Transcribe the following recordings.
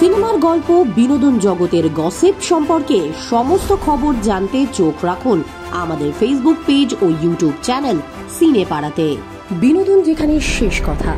সিনেমার গল্প, বিনোদন জগতের গসিপ সম্পর্কে সমস্ত খবর জানতে চোখ রাখুন আমাদের ফেসবুক পেজ ও ইউটিউব চ্যানেল সিনে পাড়াতে। বিনোদন যেখানে শেষ কথা।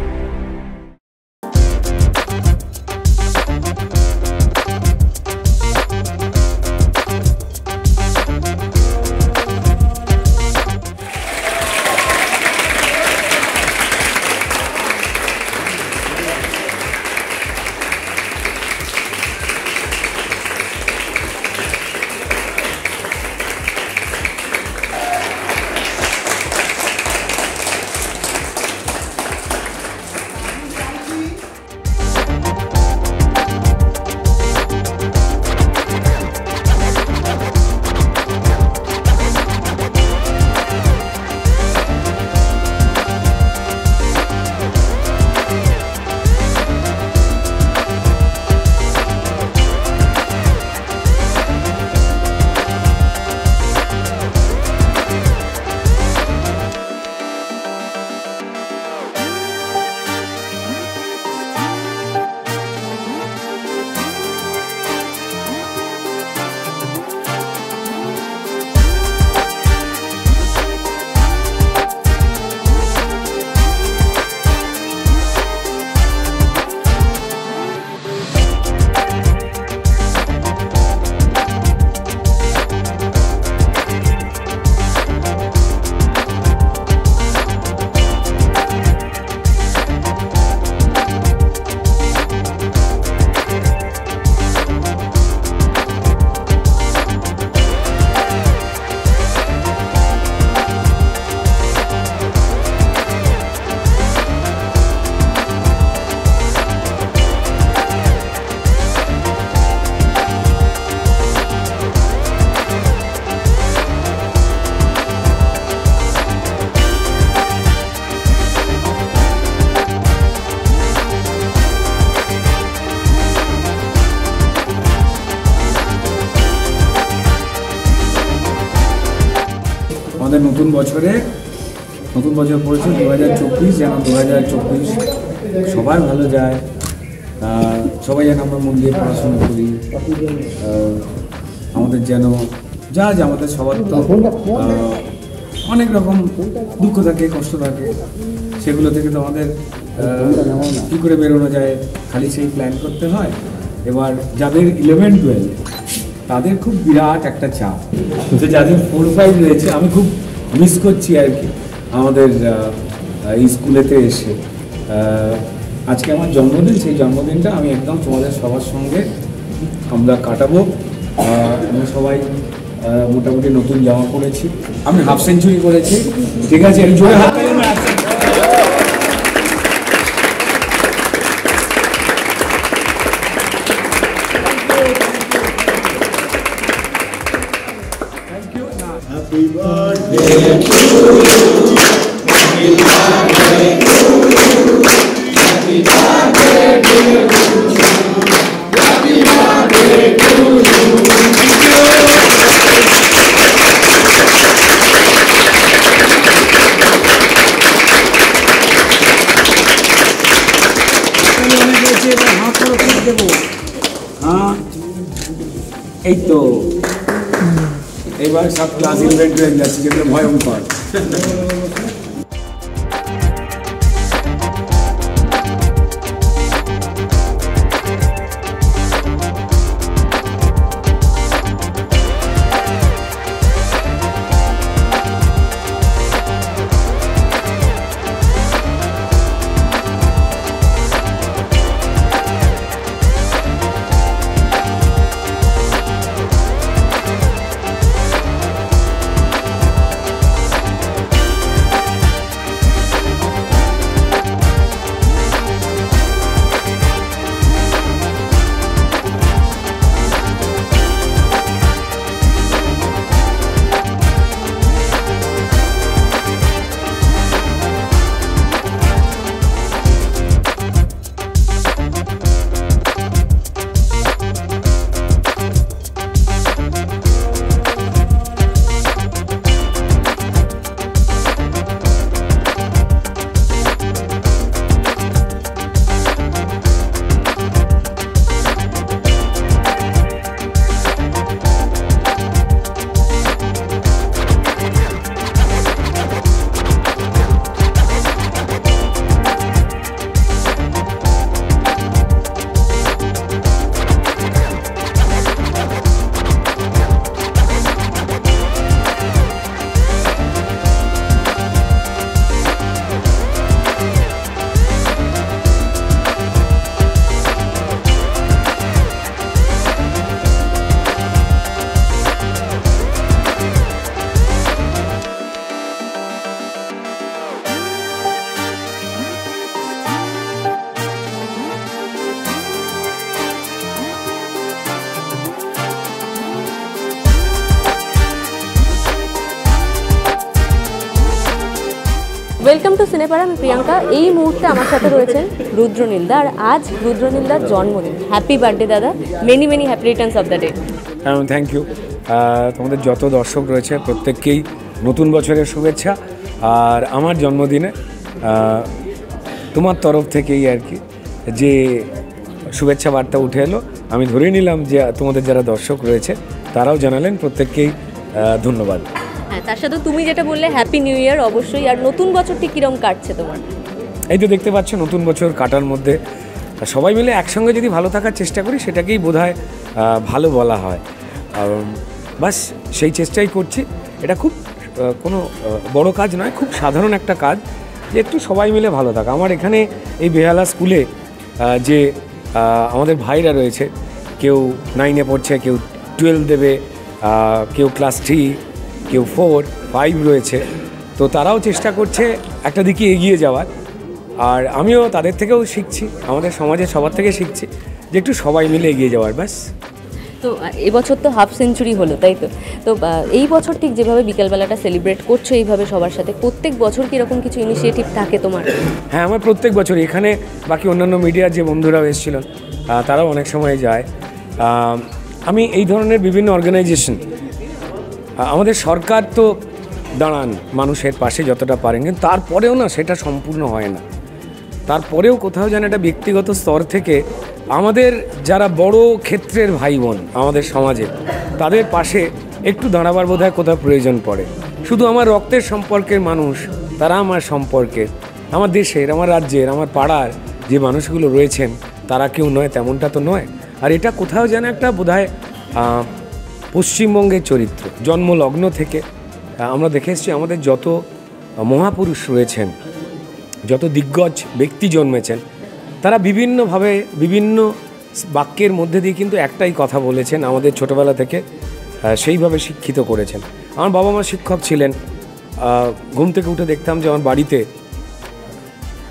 আমাদের নতুন বছর পড়েছে 2024, যেন 2024 সবার ভালো যায়, সবাই যেন আমরা মন দিয়ে পড়াশোনা করি, আমাদের যেন যা আমাদের সবার তো অনেক রকম দুঃখ থাকে, কষ্ট থাকে, সেগুলো থেকে তো আমাদের কী করে বেরোনো যায় খালি সেই প্ল্যান করতে হয়। এবার যাদের 11-12 তাদের খুব বিরাট একটা চাপ, তো যাদের 4-5 রয়েছে আমি খুব মিস করছি আর কি আমাদের এই স্কুলেতে এসে। আজকে আমার জন্মদিন, সেই জন্মদিনটা আমি একদম তোমাদের সবার সঙ্গে আমরা কাটাবো। আমরা সবাই মোটামুটি নতুন জামা পরেছি, আমি হাফ সেঞ্চুরি করেছি, ঠিক আছে, আমি জোরে হাত Happy birthday to you. Happy birthday to you. Happy birthday to you. Happy birthday to you. हाँ এই তো এবার সব ক্লাস ইভেন্ট হয়ে যাচ্ছে, যেগুলো ভয়ঙ্কর। ওয়েলকাম টু সিনেপাড়া, আমি প্রিয়াঙ্কা। এই মুহূর্তে আমার সাথে রয়েছেন রুদ্রনীলদা, আর আজ রুদ্রনীলদার জন্মদিন। হ্যাপি বার্থডে দাদা, many many happy returns of the day. Thank you. তোমাদের যত দর্শক রয়েছে প্রত্যেককেই নতুন বছরের শুভেচ্ছা। আর আমার জন্মদিনে তোমার তরফ থেকেই আর কি যে শুভেচ্ছা বার্তা উঠে এলো, আমি ধরে নিলাম যে তোমাদের যারা দর্শক রয়েছে তারাও জানালেন, প্রত্যেককেই ধন্যবাদ। হ্যাঁ, তার সাথে তুমি যেটা বললে হ্যাপি নিউ ইয়ার, অবশ্যই। আর নতুন বছরটি কীরকম কাটছে তোমার? এই তো দেখতে পাচ্ছ, নতুন বছর কাটার মধ্যে সবাই মিলে একসঙ্গে যদি ভালো থাকার চেষ্টা করি সেটাকেই বোধহয় ভালো বলা হয়। বাস সেই চেষ্টাই করছি। এটা খুব কোনো বড় কাজ নয়, খুব সাধারণ একটা কাজ যে একটু সবাই মিলে ভালো থাকা। আমার এখানে এই বেহালা স্কুলে যে আমাদের ভাইরা রয়েছে, কেউ 9-এ পড়ছে, কেউ 12 দেবে, কেউ ক্লাস 3, কেউ 4, 5 রয়েছে। তো তারাও চেষ্টা করছে একটা দিকে এগিয়ে যাওয়ার, আর আমিও তাদের থেকেও শিখছি, আমাদের সমাজের সবার থেকে শিখছি যে একটু সবাই মিলে এগিয়ে যাওয়ার। ব্যাস। তো এবছর তো হাফ সেঞ্চুরি হলো, তাই তো? তো এই বছর ঠিক যেভাবে বিকেলবেলাটা সেলিব্রেট করছো এইভাবে সবার সাথে, প্রত্যেক বছর কি এরকম কিছু ইনিশিয়েটিভ থাকে তোমার? হ্যাঁ, আমার প্রত্যেক বছর এখানে বাকি অন্যান্য মিডিয়ার যে বন্ধুরাও এসেছিলেন তারাও অনেক সময় যায়। আমি এই ধরনের বিভিন্ন অর্গানাইজেশন, আমাদের সরকার তো দাঁড়ান মানুষের পাশে যতটা পারেন, কিন্তু তারপরেও না সেটা সম্পূর্ণ হয় না। তারপরেও কোথাও যেন একটা ব্যক্তিগত স্তর থেকে আমাদের যারা বড় ক্ষেত্রের ভাই বোন আমাদের সমাজে, তাদের পাশে একটু দাঁড়াবার বোধহয় কোথাও প্রয়োজন পড়ে। শুধু আমার রক্তের সম্পর্কের মানুষ, তারা আমার সম্পর্কের, আমার দেশের, আমার রাজ্যের, আমার পাড়ার যে মানুষগুলো রয়েছেন তারা কেউ নয় তেমনটা তো নয়। আর এটা কোথাও যেন একটা বোধহয় পশ্চিমবঙ্গের চরিত্র। জন্মলগ্ন থেকে আমরা দেখে এসেছি আমাদের যত মহাপুরুষ রয়েছেন, যত দিগ্গজ ব্যক্তি জন্মেছেন, তারা বিভিন্নভাবে বিভিন্ন বাক্যের মধ্যে দিয়ে কিন্তু একটাই কথা বলেছেন, আমাদের ছোটোবেলা থেকে সেইভাবে শিক্ষিত করেছেন। আমার বাবা মা শিক্ষক ছিলেন। ঘুম থেকে উঠে দেখতাম যে আমার বাড়িতে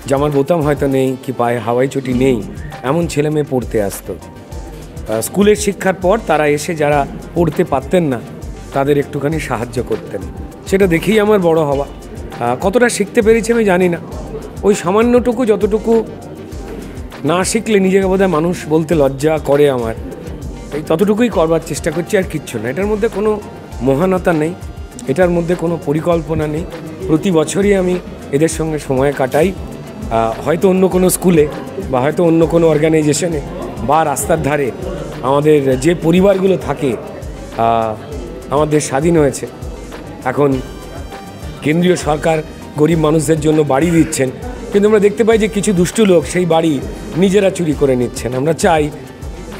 জামার বোতাম হয়তো নেই, কি পায়ে হাওয়াই চটি নেই, এমন ছেলে মেয়ে পড়তে আসতো। স্কুলের শিক্ষার পর তারা এসে যারা পড়তে পারতেন না তাদের একটুখানি সাহায্য করতেন। সেটা দেখেই আমার বড় হওয়া। কতটা শিখতে পেরেছি আমি জানি না, ওই সামান্যটুকু যতটুকু না শিখলে নিজেকে বোধহয় মানুষ বলতে লজ্জা করে আমার, এই ততটুকুই করবার চেষ্টা করছি, আর কিচ্ছু না। এটার মধ্যে কোনো মহানতা নেই, এটার মধ্যে কোনো পরিকল্পনা নেই। প্রতি বছরই আমি এদের সঙ্গে সময় কাটাই, হয়তো অন্য কোনো স্কুলে বা হয়তো অন্য কোনো অর্গানাইজেশনে বা রাস্তার ধারে। আমাদের যে পরিবারগুলো থাকে, আমাদের স্বাধীন হয়েছে, এখন কেন্দ্রীয় সরকার গরিব মানুষদের জন্য বাড়ি দিচ্ছেন, কিন্তু আমরা দেখতে পাই যে কিছু দুষ্টু লোক সেই বাড়ি নিজেরা চুরি করে নিচ্ছেন। আমরা চাই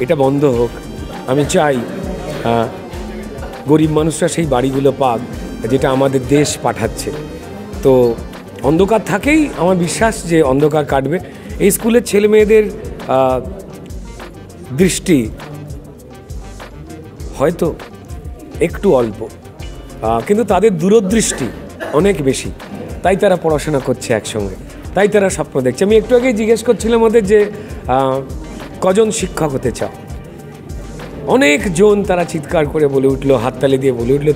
এটা বন্ধ হোক। আমি চাই গরিব মানুষরা সেই বাড়িগুলো পাক যেটা আমাদের দেশ পাঠাচ্ছে। তো অন্ধকার থাকেই আমার বিশ্বাস যে অন্ধকার কাটবে। এই স্কুলের ছেলে মেয়েদের দৃষ্টি হয়তো একটু অল্প, কিন্তু তাদের দূরদৃষ্টি অনেক বেশি, তাই তারা পড়াশোনা করছে একসঙ্গে, তাই তারা স্বপ্ন দেখছে। আমি একটু আগেই জিজ্ঞেস করছিলাম ওদের যে কজন শিক্ষক হতে চাও, অনেকজন তারা চিৎকার করে বলে উঠলো, হাততালি দিয়ে বলে উঠলো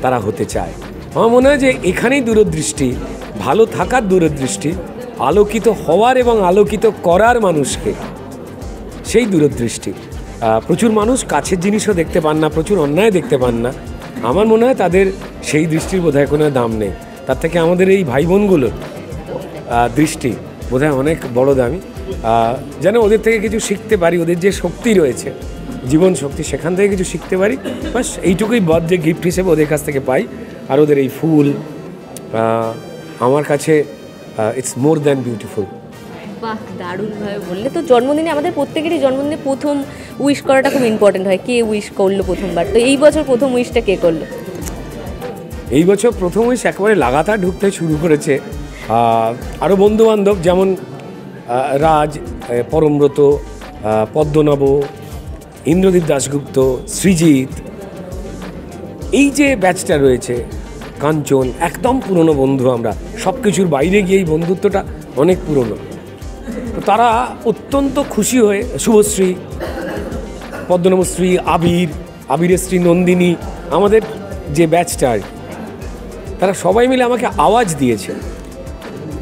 তারা হতে চায়। আমার মনে হয় যে এখানেই দূরদৃষ্টি, ভালো থাকার দূরদৃষ্টি, আলোকিত হওয়ার এবং আলোকিত করার মানুষকে, সেই দূরদৃষ্টি। প্রচুর মানুষ কাছের জিনিসও দেখতে পান না, প্রচুর অন্যায় দেখতে পান না। আমার মনে হয় তাদের সেই দৃষ্টির বোধহয় কোনো দাম নেই। তার থেকে আমাদের এই ভাই বোনগুলোর দৃষ্টি বোধহয় অনেক বড় দামি। যেন ওদের থেকে কিছু শিখতে পারি, ওদের যে শক্তি রয়েছে, জীবন শক্তি, সেখান থেকে কিছু শিখতে পারি। বাস এইটুকুই বার্থডে গিফট হিসেবে ওদের কাছ থেকে পাই। আর ওদের এই ফুল আমার কাছে ইটস মোর দ্যান বিউটিফুল। বাহ, দারুণভাবে বললে। তো জন্মদিনে আমাদের প্রত্যেকেরই জন্মদিনে প্রথম উইশ করাটা খুব ইম্পর্টেন্ট হয়। কে উইশ করলো প্রথমবার? তো এই বছর প্রথম উইশটা কে করলো? এই বছর প্রথম উইশ একেবারে লাগাতার ঢুকতে শুরু করেছে। আরও বন্ধুবান্ধব যেমন রাজ, পরমব্রত, পদ্মনব, ইন্দ্রদীপ দাশগুপ্ত, সৃজিত, এই যে ব্যাচটা রয়েছে, কাঞ্চন, একদম পুরনো বন্ধু। আমরা সব কিছুর বাইরে গিয়ে এই বন্ধুত্বটা অনেক পুরনো। তো তারা অত্যন্ত খুশি হয়ে, শুভশ্রী, পদ্মনবশ্রী, আবিরের স্ত্রী নন্দিনী, আমাদের যে ব্যাচটা, তারা সবাই মিলে আমাকে আওয়াজ দিয়েছে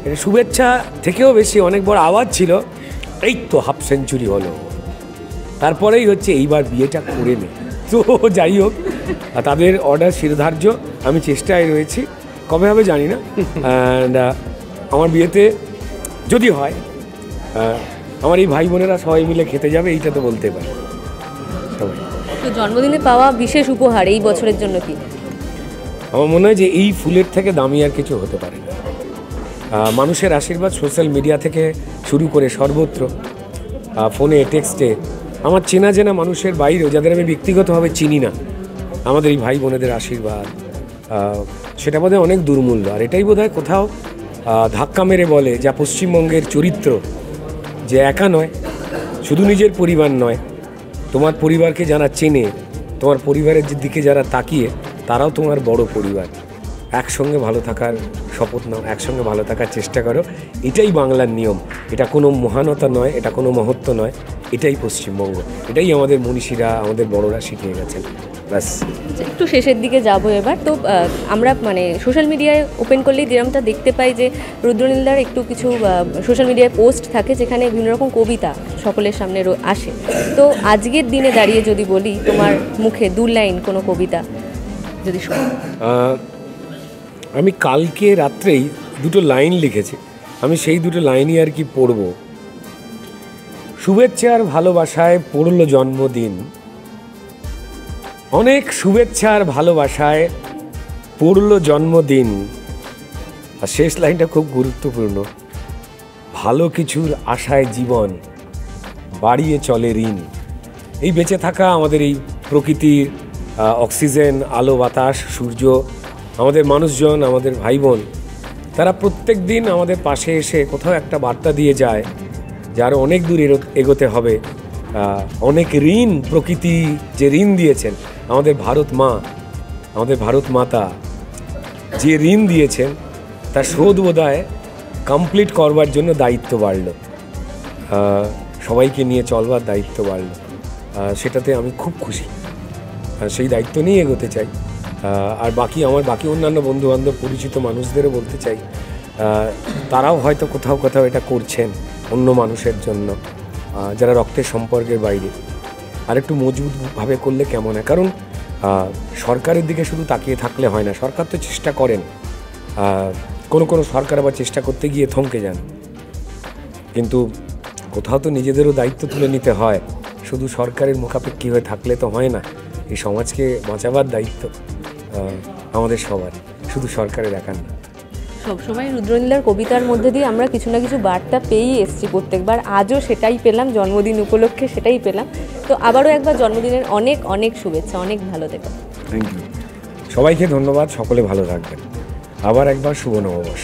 এটা শুভেচ্ছা থেকেও বেশি অনেক বড় আওয়াজ ছিল, এই তো হাফ সেঞ্চুরি হলো, তারপরেই হচ্ছে এইবার বিয়েটা করে নে। তো যাই হোক, তাদের অর্ডার শিরোধার্য, আমি চেষ্টায় রয়েছি, কবে হবে জানি না। অ্যান্ড আমার বিয়েতে যদি হয়, আমার এই ভাই বোনেরা সবাই মিলে খেতে যাবে, এইটা তো বলতে পারি সবাই। তো জন্মদিনে পাওয়া বিশেষ উপহার এই বছরের জন্য কি? আমার মনে হয় যে এই ফুলের থেকে দামি আর কিছু হতে পারে না। মানুষের আশীর্বাদ সোশ্যাল মিডিয়া থেকে শুরু করে সর্বত্র, ফোনে টেক্সটে, আমার চেনা চেনা মানুষের বাইরেও যাদের আমি ব্যক্তিগতভাবে চিনি না, আমাদের এই ভাই বোনেদের আশীর্বাদ, সেটা বোধহয় অনেক দুর্মূল্য। আর এটাই বোধহয় কোথাও ধাক্কা মেরে বলে যা পশ্চিমবঙ্গের চরিত্র, যে একা নয়, শুধু নিজের পরিবার নয়, তোমার পরিবারকে যারা চেনে, তোমার পরিবারের দিকে যারা তাকিয়ে, তারাও তোমার বড় পরিবার। একসঙ্গে ভালো থাকার শপথ নাও, একসঙ্গে ভালো থাকার চেষ্টা করো, এটাই বাংলার নিয়ম। এটা কোনো মহানতা নয়, এটা কোনো মহত্ব নয়, এটাই পশ্চিমবঙ্গ, এটাই আমাদের মনীষীরা, আমাদের বড়রা শিখিয়ে গেছেন। ব্যাস, একটু শেষের দিকে যাব এবার। তো আমরা মানে সোশ্যাল মিডিয়ায় ওপেন করলেই যেরকমটা দেখতে পাই যে রুদ্রনীলদার একটু কিছু সোশ্যাল মিডিয়ায় পোস্ট থাকে যেখানে বিভিন্ন রকম কবিতা সকলের সামনে আসে। তো আজকের দিনে দাঁড়িয়ে যদি বলি, তোমার মুখে 2 লাইন কোনো কবিতা যদি শুনি। আমি কালকে রাত্রেই 2 লাইন লিখেছি, আমি সেই 2 লাইনই আর কি পড়ব। শুভেচ্ছা আর ভালোবাসায় পড়ল জন্মদিন, অনেক শুভেচ্ছা আর ভালোবাসায় পড়ল জন্মদিন। আর শেষ লাইনটা খুব গুরুত্বপূর্ণ, ভালো কিছুর আশায় জীবন বাড়িয়ে চলে ঋণ। এই বেঁচে থাকা, আমাদের এই প্রকৃতির অক্সিজেন, আলো বাতাস, সূর্য, আমাদের মানুষজন, আমাদের ভাই বোন, তারা প্রত্যেক দিন আমাদের পাশে এসে কোথাও একটা বার্তা দিয়ে যায় যে আরও অনেক দূর এগোতে হবে। অনেক ঋণ প্রকৃতি যে ঋণ দিয়েছেন, আমাদের ভারত মা, আমাদের ভারত মাতা যে ঋণ দিয়েছেন, তার শোধ বোধহয় কমপ্লিট করবার জন্য দায়িত্ব বাড়ল, সবাইকে নিয়ে চলবার দায়িত্ব বাড়ল। সেটাতে আমি খুব খুশি, সেই দায়িত্ব নিয়ে এগোতে চাই। আর আমার বাকি অন্যান্য বন্ধুবান্ধব, পরিচিত মানুষদেরও বলতে চাই, তারাও হয়তো কোথাও কোথাও এটা করছেন অন্য মানুষের জন্য, যারা রক্তের সম্পর্কের বাইরে। আর একটু মজবুতভাবে করলে কেমন হয়, কারণ সরকারের দিকে শুধু তাকিয়ে থাকলে হয় না। সরকার তো চেষ্টা করেন, কোনো সরকার আবার চেষ্টা করতে গিয়ে থমকে যান, কিন্তু কোথাও তো নিজেদেরও দায়িত্ব তুলে নিতে হয়। শুধু সরকারের মুখাপেক্ষী হয়ে থাকলে তো হয় না, এই সমাজকে বাঁচাবার দায়িত্ব আমাদের সবার, শুধু সরকারের একার না। সবসময় রুদ্রনীলদার কবিতার মধ্যে দিয়ে আমরা কিছু না কিছু বার্তা পেয়েই এসেছি প্রত্যেকবার, আজও সেটাই পেলাম, জন্মদিন উপলক্ষে সেটাই পেলাম। তো আবারও একবার জন্মদিনের অনেক অনেক শুভেচ্ছা, অনেক ভালো থেকো। থ্যাংক ইউ, সবাইকে ধন্যবাদ, সকলে ভালো থাকবেন। আবার একবার শুভ নববর্ষ।